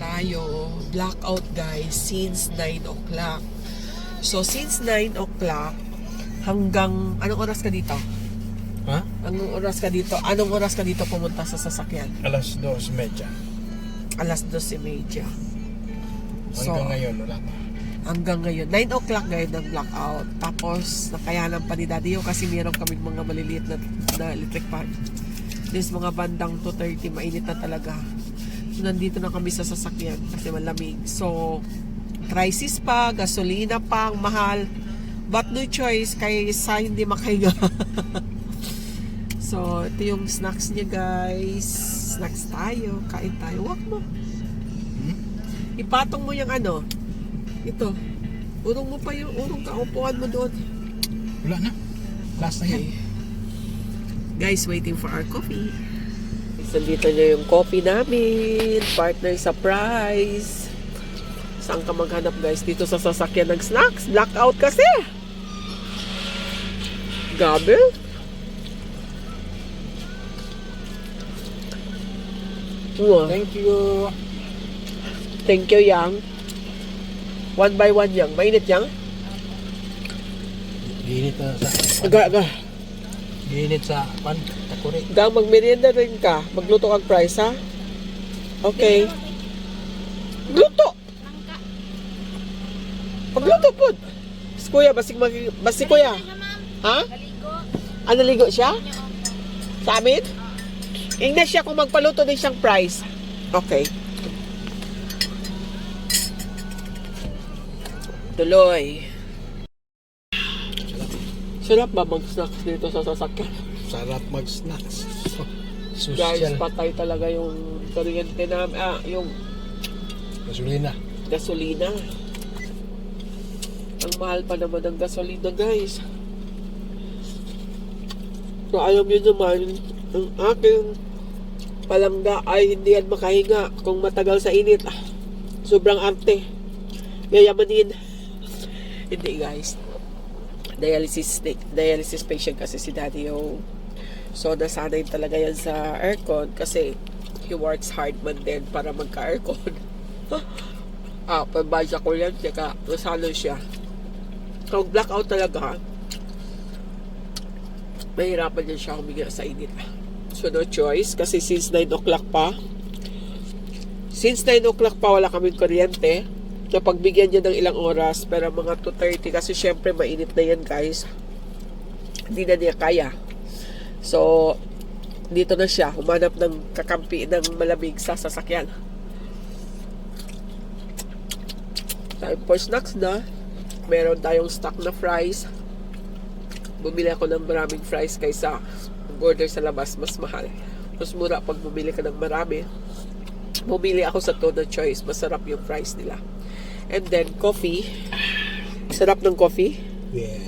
Tayo, blackout guys, since 9 o'clock. So, since 9 o'clock, hanggang, anong oras ka dito? Ha? Anong oras ka dito? Anong oras ka dito pumunta sa sasakyan? Alas 2:30. Alas 12:30. So, Hanggang ngayon, wala pa. hanggang ngayon, 9 o'clock ngayon ng blackout. Tapos, nakayanan pa ni Daddy yung kasi meron kaming mga maliliit na electric fan. This mga bandang 2:30, mainit na talaga. So, nandito na kami sa sasakyan kasi malamig. So, crisis pa, gasolina pa, ang mahal. But no choice, kaysa hindi makahinga. So, ito yung snacks niya guys. Snacks tayo, kain tayo. Wag mo. Ipatong mo yung ano. Ito. Urong mo pa yung urong kaupuan mo doon. Wala na. Last na yan. Okay. Guys, waiting for our coffee. Nandito na yung coffee namin. Partner sa price. Saan ka maghanap guys? Dito sa sasakyan ng snacks. Blackout kasi. Gabi. Wow. Thank you. Thank you, Yang. One by one, Yang. Mainit, Yang? Ginit na sa... Aga. Ginit sa pan. Takuri. Gang, magmerienda rin ka. Magluto kang price, ha? Okay. Magluto! Magluto po. Si Kuya, basi Kuya. Ha? Ah, naligo siya? Sa amin? Ingnan siya kung magpaluto din siyang price. Okay. Tuloy. Sarap ba mag-snacks dito sa sasakyan? Sarap mag-snacks. Guys, Social. patay talaga yung kuryente namin. Yung Gasolina. gasolina. Ang mahal pa naman ng gasolina, guys. So, alam nyo naman, ang aking palangga ay hindi yan makahinga kung matagal sa init. Sobrang arte. Yayamanin. Hindi, guys. Dialysis patient kasi si Daddy O. So, nasanay talaga yan sa aircon kasi he works hard man din para magka-aircon. Pabaya ko yan, tsaka nasalo siya. Kung blackout talaga, mahirapan din siya huminga sa init. So, no choice. Kasi since 9 o'clock pa, wala kaming kuryente. Napagbigyan niya ng ilang oras, pero mga 2:30 kasi syempre mainit na yan, guys. Hindi na niya kaya. So, dito na siya. Humanap ng kakampi ng malamig sa sasakyan. Time for snacks na. Meron tayong stock na fries. Bumili ako ng maraming fries kaysa order sa labas, mas mahal. Mas mura pag bumili ka ng marami. Bumili ako sa Tuna Choice. Masarap yung fries nila. And then, coffee. Sarap ng coffee. Yeah.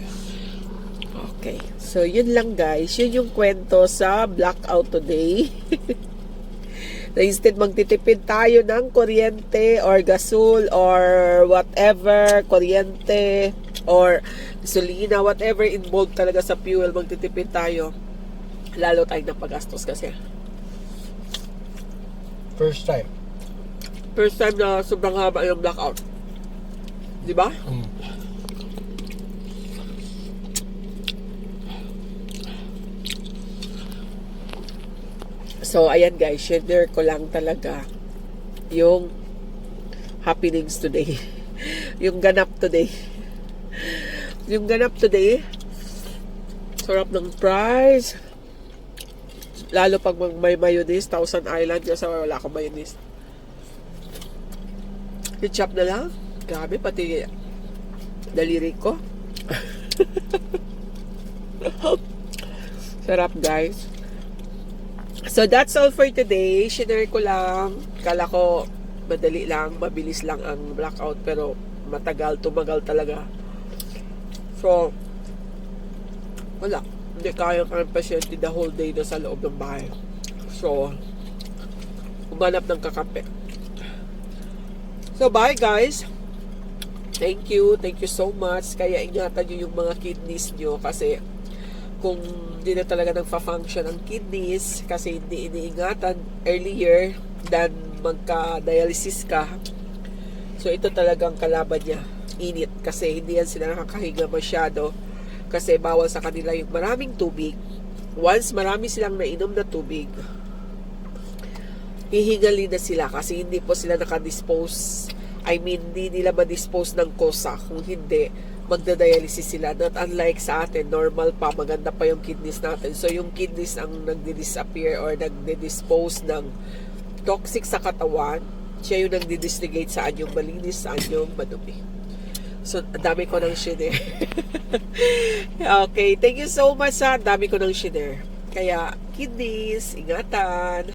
Okay. So, yun lang guys. Yun yung kwento sa blackout today. Na instead magtitipid tayo ng kuryente or gasol or whatever, kuryente or gasolina, whatever involved talaga sa fuel, magtitipid tayo. Lalo tayong napagastos kasi. First time. First time na sobrang haba yung blackout. Di ba? So, ayan guys, share ko lang talaga yung happenings today. Yung ganap today. Yung ganap today, sarap ng fries. Lalo pag may mayonnaise, Thousand Island, kasi wala akong mayonnaise. Ketchup na lang. Grabe, pati daliri ko. Sarap guys. So that's all for today. Share ko lang. Kala ko madali lang, mabilis lang ang blackout, pero tumagal talaga. So wala. Hindi kaya ng pasyente the whole day na sa loob ng bahay. So humanap ng kakape. So bye guys. Thank you so much. Kaya ingatan nyo yung mga kidneys nyo kasi kung hindi na talaga nagfa-function ang kidneys kasi hindi iniingatan earlier than magka-dialysis ka. So ito talagang kalaban niya, init, kasi hindi yan sila nakakahinga masyado kasi bawal sa kanila yung maraming tubig. Once marami silang nainom na tubig, hihingali na sila kasi hindi po sila nakadispose. I mean, hindi nila ma-dispose ng kosa. Kung hindi, magda-dialysis sila. Not unlike sa atin, normal pa, maganda pa yung kidneys natin. So, yung kidneys ang nagdi-disappear or nagdi-dispose ng toxic sa katawan, siya yung nagdi-distribute saan yung malinis, saan yung madumi. So, ang dami ko ng shiner. Okay, thank you so much sa dami ko ng shiner. Kaya, kidneys, ingatan.